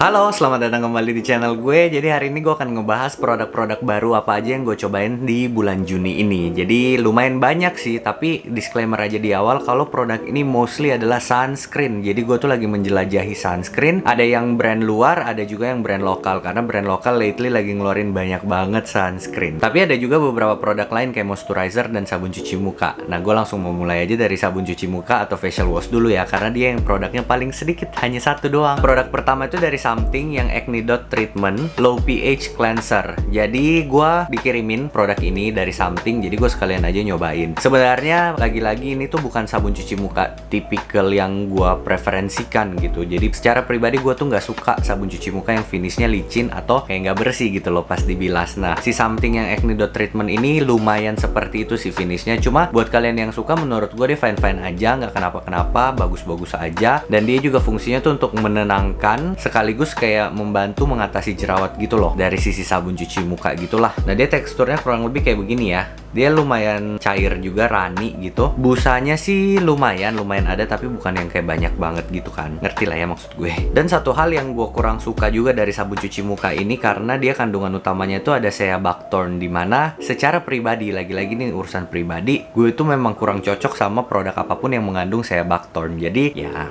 Halo, selamat datang kembali di channel gue. Jadi hari ini gue akan ngebahas produk-produk baru apa aja yang gue cobain di bulan Juni ini. Jadi lumayan banyak sih, tapi disclaimer aja di awal kalau produk ini mostly adalah sunscreen. Jadi gue tuh lagi menjelajahi sunscreen. Ada yang brand luar, ada juga yang brand lokal. Karena brand lokal lately lagi ngeluarin banyak banget sunscreen. Tapi ada juga beberapa produk lain kayak moisturizer dan sabun cuci muka. Nah, gue langsung mau mulai aja dari sabun cuci muka atau facial wash dulu ya, karena dia yang produknya paling sedikit, hanya satu doang. Produk pertama itu dari Something yang Acne Dot Treatment Low pH Cleanser. Jadi gue dikirimin produk ini dari Something, jadi gue sekalian aja nyobain. Sebenarnya lagi-lagi ini tuh bukan sabun cuci muka tipikal yang gue preferensikan gitu. Jadi secara pribadi gue tuh nggak suka sabun cuci muka yang finishnya licin atau kayak nggak bersih gitu loh pas dibilas. Nah, si Something yang Acne Dot Treatment ini lumayan seperti itu sih finishnya. Cuma buat kalian yang suka, menurut gue dia fine-fine aja, nggak kenapa-kenapa, bagus-bagus aja. Dan dia juga fungsinya tuh untuk menenangkan sekaligus kayak membantu mengatasi jerawat gitu loh dari sisi sabun cuci muka gitulah. Nah, dia teksturnya kurang lebih kayak begini ya. Dia lumayan cair juga, runny gitu. Busanya sih lumayan ada, tapi bukan yang kayak banyak banget gitu kan. Ngerti lah ya maksud gue. Dan satu hal yang gue kurang suka juga dari sabun cuci muka ini, karena dia kandungan utamanya itu ada shea buckthorn, dimana secara pribadi, lagi-lagi nih urusan pribadi, gue itu memang kurang cocok sama produk apapun yang mengandung shea buckthorn. Jadi ya,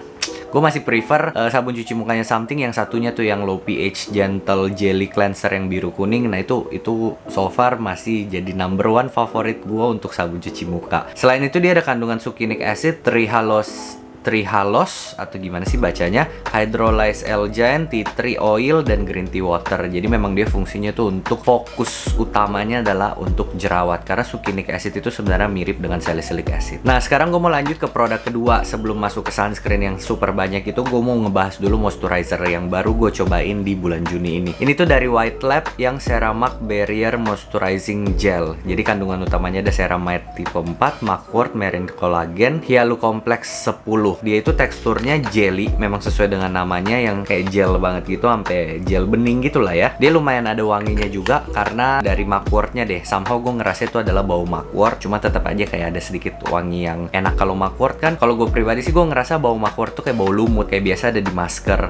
gue masih prefer sabun cuci mukanya Something yang satunya tuh yang low pH gentle jelly cleanser yang biru kuning. Nah itu so far masih jadi number one favorit gue untuk sabun cuci muka. Selain itu dia ada kandungan succinic acid, trihalos atau gimana sih bacanya, hydrolyzed L-gin, tea tree oil, dan green tea water. Jadi memang dia fungsinya tuh untuk fokus utamanya adalah untuk jerawat, karena succinic acid itu sebenarnya mirip dengan salicylic acid. Nah, sekarang gue mau lanjut ke produk kedua. Sebelum masuk ke sunscreen yang super banyak itu, gue mau ngebahas dulu moisturizer yang baru gue cobain di bulan Juni ini. Ini tuh dari White Lab yang Ceramac Barrier Moisturizing Gel. Jadi kandungan utamanya ada ceramide tipe 4, Mugwort, Marine Collagen, Hyalucomplex 10. Dia itu teksturnya jelly, memang sesuai dengan namanya yang kayak gel banget gitu, sampai gel bening gitu lah ya. Dia lumayan ada wanginya juga karena dari Mugwortnya deh. Somehow gue ngerasa itu adalah bau Mugwort, cuma tetap aja kayak ada sedikit wangi yang enak. Kalau Mugwort kan, kalau gue pribadi sih gue ngerasa bau Mugwort tuh kayak bau lumut, kayak biasa ada di masker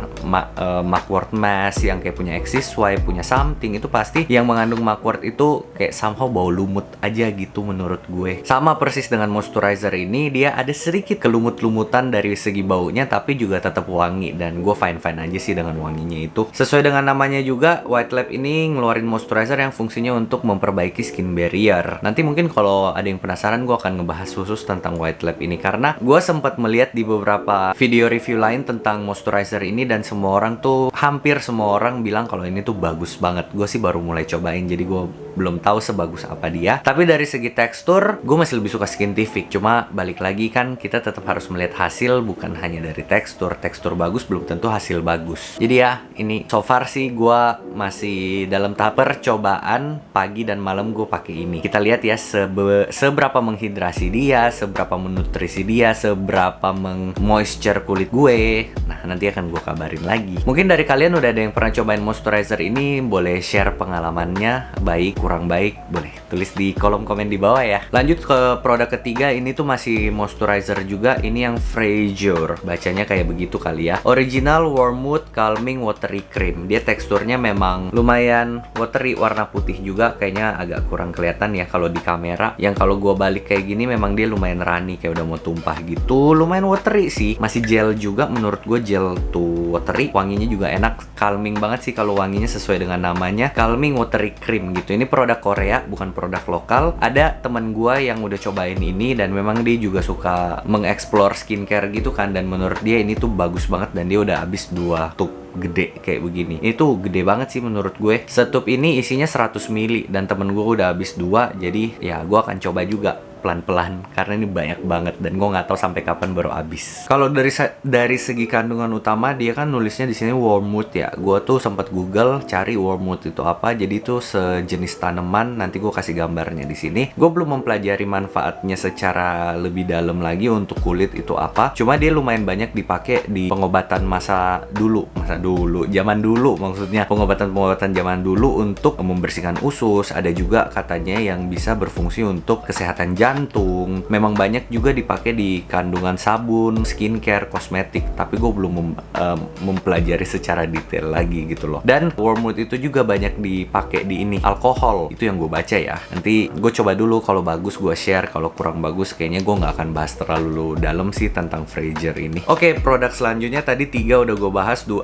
Mugwort mask yang kayak punya XY, punya Something, itu pasti yang mengandung Mugwort itu kayak somehow bau lumut aja gitu menurut gue. Sama persis dengan moisturizer ini, dia ada sedikit kelumut-lumutan dari segi baunya, tapi juga tetap wangi, dan gue fine-fine aja sih dengan wanginya itu. Sesuai dengan namanya juga, White Lab ini ngeluarin moisturizer yang fungsinya untuk memperbaiki skin barrier. Nanti mungkin kalau ada yang penasaran, gue akan ngebahas khusus tentang White Lab ini, karena gue sempat melihat di beberapa video review lain tentang moisturizer ini, dan hampir semua orang bilang kalau ini tuh bagus banget. Gue sih baru mulai cobain, jadi gue belum tahu sebagus apa dia. Tapi dari segi tekstur, gue masih lebih suka Skintific. Cuma balik lagi kan, kita tetap harus melihat hasil, bukan hanya dari tekstur. Tekstur bagus belum tentu hasil bagus. Jadi ya, ini so far sih gue masih dalam tahap percobaan. Pagi dan malam gue pakai ini. Kita lihat ya seberapa menghidrasi dia, seberapa menutrisi dia, seberapa moisture kulit gue. Nah, nanti akan gue kabarin lagi. Mungkin dari kalian udah ada yang pernah cobain moisturizer ini, boleh share pengalamannya, baik kurang baik, boleh tulis di kolom komen di bawah ya. Lanjut ke produk ketiga, ini tuh masih moisturizer juga. Ini yang Frasier, bacanya kayak begitu kali ya. Original Wormwood Calming Watery Cream. Dia teksturnya memang lumayan watery, warna putih juga, kayaknya agak kurang kelihatan ya kalau di kamera. Yang kalau gua balik kayak gini, memang dia lumayan runny, kayak udah mau tumpah gitu. Lumayan watery sih, masih gel juga menurut gue, gel tuh watery. Wanginya juga enak, calming banget sih kalau wanginya, sesuai dengan namanya, Calming Watery Cream gitu. Ini produk Korea, bukan produk lokal. Ada teman gua yang udah cobain ini, dan memang dia juga suka mengeksplor skincare gitu kan, dan menurut dia ini tuh bagus banget, dan dia udah habis 2 tube gede kayak begini. Itu gede banget sih menurut gue. Setup ini isinya 100 ml, dan temen gue udah habis 2, jadi ya gue akan coba juga pelan-pelan karena ini banyak banget dan gue nggak tahu sampai kapan baru habis. Kalau dari segi kandungan utama, dia kan nulisnya di sini wormwood ya. Gue tuh sempat Google cari wormwood itu apa. Jadi itu sejenis tanaman. Nanti gue kasih gambarnya di sini. Gue belum mempelajari manfaatnya secara lebih dalam lagi untuk kulit itu apa. Cuma dia lumayan banyak dipakai di pengobatan zaman dulu maksudnya, pengobatan zaman dulu untuk membersihkan usus. Ada juga katanya yang bisa berfungsi untuk kesehatan jantung, jantung. Memang banyak juga dipakai di kandungan sabun, skincare, kosmetik, tapi gue belum mempelajari secara detail lagi gitu loh. Dan wormwood itu juga banyak dipakai di ini, alkohol. Itu yang gue baca ya. Nanti gue coba dulu, kalau bagus gue share, kalau kurang bagus kayaknya gue nggak akan bahas terlalu dalam sih tentang Fraser ini. Oke, produk selanjutnya tadi 3 udah gue bahas, 1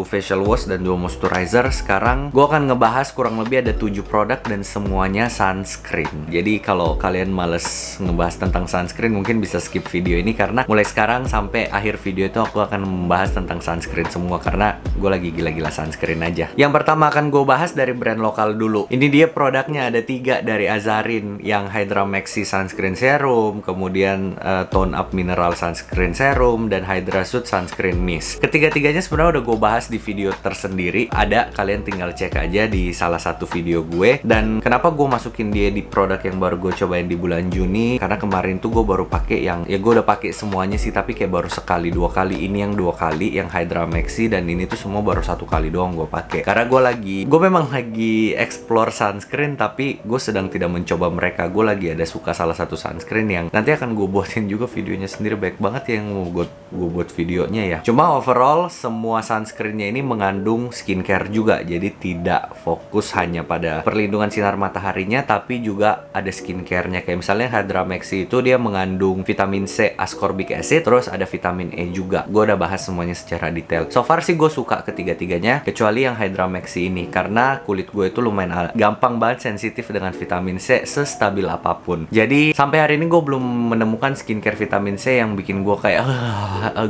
facial wash dan 2 moisturizer. Sekarang gue akan ngebahas kurang lebih ada 7 produk dan semuanya sunscreen. Jadi kalau kalian males ngebahas tentang sunscreen, mungkin bisa skip video ini, karena mulai sekarang sampai akhir video itu aku akan membahas tentang sunscreen semua, karena gue lagi gila-gila sunscreen aja. Yang pertama akan gue bahas dari brand lokal dulu. Ini dia produknya, ada 3 dari Azarin, yang Hydra Maxi Sunscreen Serum, kemudian Tone Up Mineral Sunscreen Serum, dan Hydra Suit Sunscreen Mist. Ketiga-tiganya sebenarnya udah gue bahas di video tersendiri, ada, kalian tinggal cek aja di salah satu video gue. Dan kenapa gue masukin dia di produk yang baru gue cobain di bulan Juni, karena kemarin tuh gue baru pakai yang, ya gue udah pakai semuanya sih, tapi kayak baru sekali 2 kali. Ini yang 2 kali yang Hydra Maxi, dan ini tuh semua baru 1 kali doang gue pakai. Karena gue memang lagi explore sunscreen, tapi gue sedang tidak mencoba mereka. Gue lagi ada suka salah satu sunscreen yang nanti akan gue buatin juga videonya sendiri. Baik banget ya yang mau gue buat videonya ya. Cuma overall semua sunscreennya ini mengandung skincare juga, jadi tidak fokus hanya pada perlindungan sinar mataharinya, tapi juga ada skincare-nya. Kayak misalnya Hydra Maxi itu dia mengandung vitamin C, ascorbic acid, terus ada vitamin E juga. Gue udah bahas semuanya secara detail. So far sih gue suka ketiga-tiganya, kecuali yang Hydra Maxi ini, karena kulit gue itu lumayan gampang banget sensitif dengan vitamin C sestabil apapun. Jadi sampai hari ini gue belum menemukan skincare vitamin C yang bikin gue kayak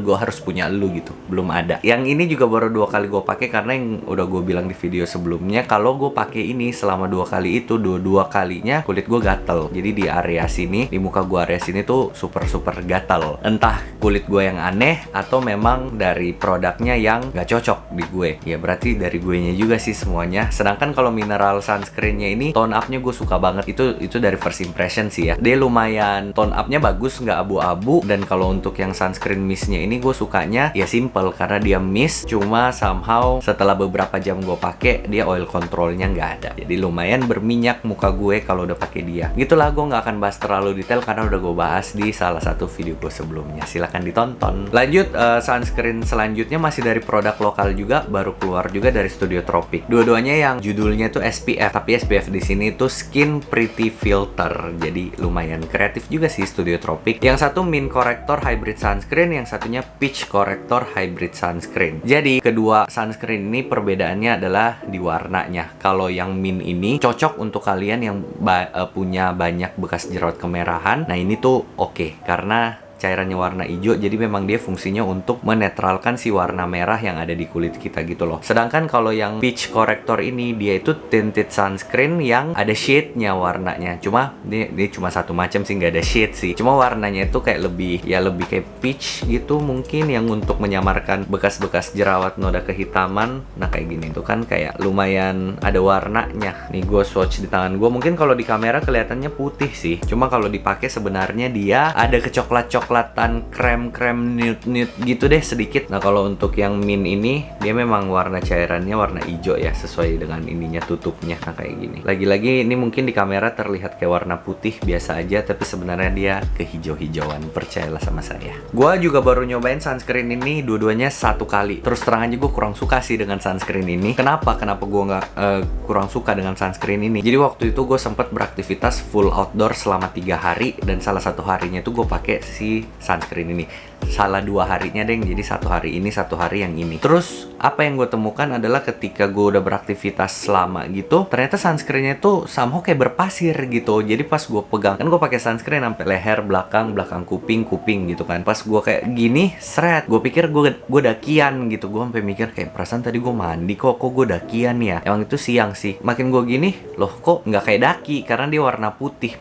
gue harus punya lu gitu. Belum ada. Yang ini juga baru 2 kali gue pakai, karena yang udah gue bilang di video sebelumnya, kalau gue pakai ini selama 2 kali itu, dua kalinya kulit gue gatel. Jadi di area sini, di muka gue area sini tuh super gatal. Entah kulit gue yang aneh atau memang dari produknya yang gak cocok di gue. Ya berarti dari gue nya juga sih semuanya. Sedangkan kalau mineral sunscreennya ini tone up-nya gue suka banget. Itu dari first impression sih ya. Dia lumayan tone up-nya bagus, nggak abu-abu. Dan kalau untuk yang sunscreen mist-nya ini gue sukanya ya simple, karena dia mist, cuma somehow setelah beberapa jam gue pakai, dia oil controlnya nggak ada. Jadi lumayan berminyak muka gue kalau udah pakai dia. Gitulah, gue nggak akan bahas terlalu detail karena udah gue bahas di salah satu video gue sebelumnya. Silahkan ditonton. Lanjut, sunscreen selanjutnya masih dari produk lokal juga, baru keluar juga dari Studio Tropic. Dua-duanya yang judulnya tuh SPF, tapi SPF di sini tuh Skin Pretty Filter. Jadi lumayan kreatif juga sih Studio Tropic. Yang satu Mint Corrector Hybrid Sunscreen, yang satunya Peach Corrector Hybrid Sunscreen. Jadi kedua sunscreen ini perbedaannya adalah di warnanya. Kalau yang Mint ini cocok untuk kalian yang punya banyak bekas jerawat kemerahan. Nah ini tuh oke, karena cairannya warna hijau, jadi memang dia fungsinya untuk menetralkan si warna merah yang ada di kulit kita gitu loh. Sedangkan kalau yang Peach Corrector ini, dia itu tinted sunscreen yang ada shade-nya warnanya. Cuma dia cuma satu macam sih, nggak ada shade sih. Cuma warnanya itu kayak lebih kayak peach gitu mungkin, yang untuk menyamarkan bekas-bekas jerawat, noda kehitaman. Nah kayak gini tuh kan kayak lumayan ada warnanya. Nih gue swatch di tangan gue, mungkin kalau di kamera kelihatannya putih sih. Cuma kalau dipakai sebenarnya dia ada kecoklatan krem nude gitu deh sedikit. Nah kalau untuk yang Mint ini, dia memang warna cairannya warna hijau ya, sesuai dengan ininya, tutupnya. Nah kayak gini. Lagi-lagi ini mungkin di kamera terlihat kayak warna putih biasa aja, tapi sebenarnya dia kehijau-hijauan, percayalah sama saya. Gua juga baru nyobain sunscreen ini dua-duanya 1 kali. Terus terang aja gue kurang suka sih dengan sunscreen ini. Kenapa gue nggak kurang suka dengan sunscreen ini? Jadi waktu itu gue sempat beraktivitas full outdoor selama 3 hari, dan salah satu harinya itu gue pakai si sunscreen ini. Salah 2 harinya deh, jadi 1 hari ini, 1 hari yang ini. Terus apa yang gue temukan adalah ketika gue udah beraktivitas lama gitu, ternyata sunscreennya tuh somehow kayak berpasir gitu. Jadi pas gue pegang, kan gue pakai sunscreen sampai leher, belakang kuping gitu kan. Pas gue kayak gini, seret, gue pikir gue dakian gitu. Gue sampai mikir kayak, perasaan tadi gue mandi kok gue dakian ya. Emang itu siang sih. Makin gue gini, loh kok nggak kayak daki, karena dia warna putih,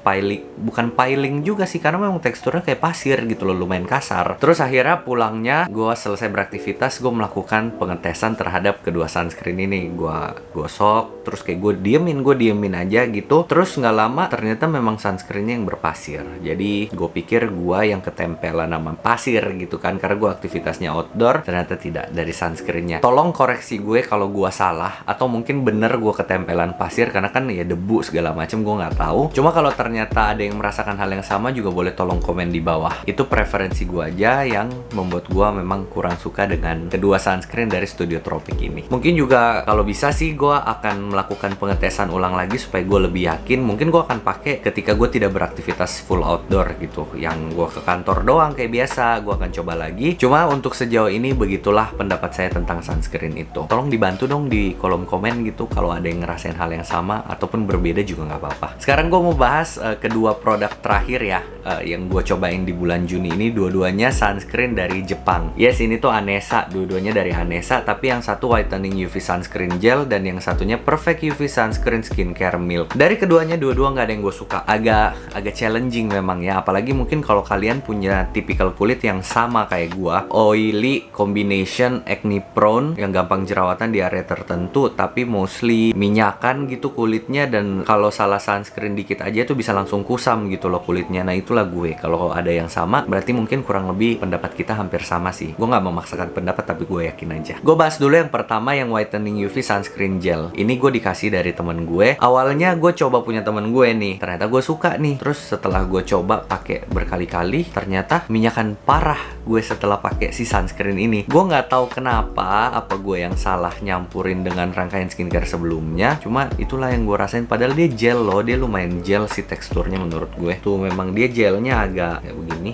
bukan piling juga sih, karena memang teksturnya kayak pasir gitu loh, lumayan kasar. Terus Terus akhirnya pulangnya gue selesai beraktivitas, gue melakukan pengetesan terhadap kedua sunscreen ini. Gue gosok, terus kayak gue diemin aja gitu. Terus nggak lama ternyata memang sunscreennya yang berpasir. Jadi gue pikir gue yang ketempelan sama pasir gitu kan, karena gue aktivitasnya outdoor. Ternyata tidak, dari sunscreennya. Tolong koreksi gue kalau gue salah, atau mungkin bener gue ketempelan pasir, karena kan ya debu segala macem, gue nggak tahu. Cuma kalau ternyata ada yang merasakan hal yang sama juga boleh tolong komen di bawah. Itu preferensi gue aja yang membuat gue memang kurang suka dengan kedua sunscreen dari Studio Tropic ini. Mungkin juga kalau bisa sih gue akan melakukan pengetesan ulang lagi supaya gue lebih yakin. Mungkin gue akan pakai ketika gue tidak beraktivitas full outdoor gitu, yang gue ke kantor doang kayak biasa. Gue akan coba lagi. Cuma untuk sejauh ini begitulah pendapat saya tentang sunscreen itu. Tolong dibantu dong di kolom komen gitu kalau ada yang ngerasain hal yang sama ataupun berbeda juga nggak apa-apa. Sekarang gue mau bahas kedua produk terakhir ya, yang gue cobain di bulan Juni ini. Dua-duanya sunscreen dari Jepang. Yes, ini tuh Anessa, dua-duanya dari Anessa, tapi yang satu whitening UV sunscreen gel dan yang satunya perfect UV sunscreen skincare milk. Dari keduanya dua-dua nggak ada yang gue suka. Agak challenging memang ya, apalagi mungkin kalau kalian punya tipikal kulit yang sama kayak gue, oily combination acne prone, yang gampang jerawatan di area tertentu tapi mostly minyakan gitu kulitnya, dan kalau salah sunscreen dikit aja tuh bisa langsung kusam gitu loh kulitnya. Nah itulah gue. Kalau ada yang sama berarti mungkin kurang lebih pendapat kita hampir sama sih. Gue nggak memaksakan pendapat, tapi gue yakin aja. Gue bahas dulu yang pertama, yang whitening UV sunscreen gel. Ini gue dikasih dari temen gue. Awalnya gue coba punya temen gue nih, ternyata gue suka nih. Terus setelah gue coba pakai berkali-kali, ternyata minyakan parah gue setelah pakai si sunscreen ini. Gue nggak tahu kenapa, apa gue yang salah nyampurin dengan rangkaian skincare sebelumnya. Cuma itulah yang gue rasain. Padahal dia gel loh, dia lumayan gel sih teksturnya menurut gue. Tuh memang dia gelnya agak kayak begini.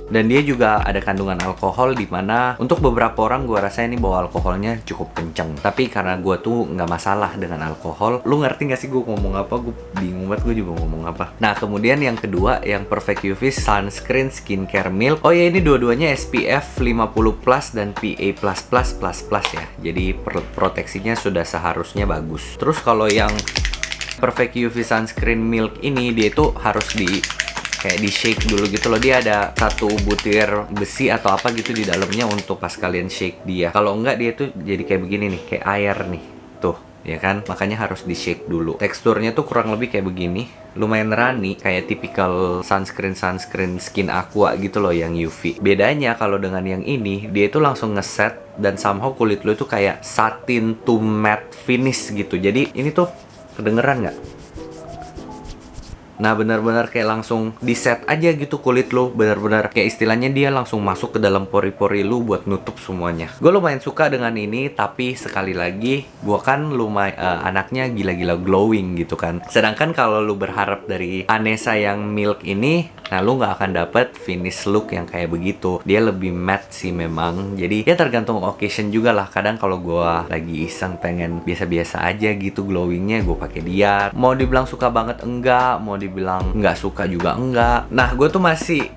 Dan dia juga ada kandungan alkohol, dimana untuk beberapa orang gue rasa ini bawa alkoholnya cukup kenceng. Tapi karena gue tuh nggak masalah dengan alkohol. Lu ngerti gak sih gue ngomong apa? Gue bingung banget gue juga ngomong apa. Nah kemudian yang kedua, yang perfect UV sunscreen skincare milk. Oh ya, ini dua-duanya SPF 50+ dan PA++++ ya. Jadi proteksinya sudah seharusnya bagus. Terus kalau yang perfect UV sunscreen milk ini, dia itu harus kayak di shake dulu gitu loh. Dia ada satu butir besi atau apa gitu di dalamnya untuk pas kalian shake dia. Kalau enggak dia tuh jadi kayak begini nih, kayak air nih. Tuh, ya kan? Makanya harus di shake dulu. Teksturnya tuh kurang lebih kayak begini. Lumayan runny, kayak typical sunscreen skin aqua gitu loh yang UV. Bedanya kalau dengan yang ini, dia itu langsung ngeset dan somehow kulit lu tuh kayak satin to matte finish gitu. Jadi ini tuh kedengeran nggak? Nah benar-benar kayak langsung di set aja gitu kulit lo. Benar-benar kayak istilahnya dia langsung masuk ke dalam pori-pori lu buat nutup semuanya. Gue lumayan suka dengan ini, tapi sekali lagi gue kan anaknya gila-gila glowing gitu kan. Sedangkan kalau lu berharap dari Anessa yang milk ini, nah lu nggak akan dapet finish look yang kayak begitu. Dia lebih matte sih memang. Jadi ya tergantung occasion juga lah. Kadang kalau gue lagi iseng pengen biasa-biasa aja gitu glowingnya, gue pakai dia. Mau dibilang suka banget enggak, mau dibilang nggak suka juga enggak. Nah gue tuh masih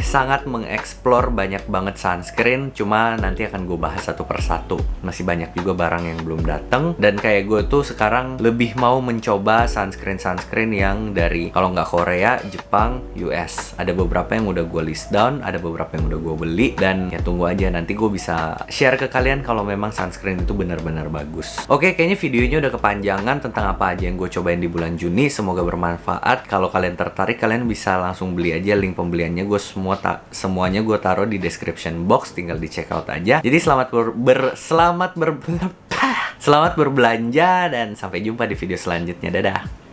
sangat mengeksplor banyak banget sunscreen. Cuma nanti akan gue bahas satu persatu. Masih banyak juga barang yang belum datang. Dan kayak gue tuh sekarang lebih mau mencoba sunscreen yang dari kalau nggak Korea, Jepang, US. Ada beberapa yang udah gue list down, ada beberapa yang udah gue beli, dan ya tunggu aja nanti gue bisa share ke kalian kalau memang sunscreen itu benar-benar bagus. Oke, kayaknya videonya udah kepanjangan tentang apa aja yang gue cobain di bulan Juni. Semoga bermanfaat. Kalau kalian tertarik, kalian bisa langsung beli aja. Link pembeliannya gue semuanya gue taruh di description box, tinggal di check out aja. Jadi selamat berbelanja dan sampai jumpa di video selanjutnya. Dadah.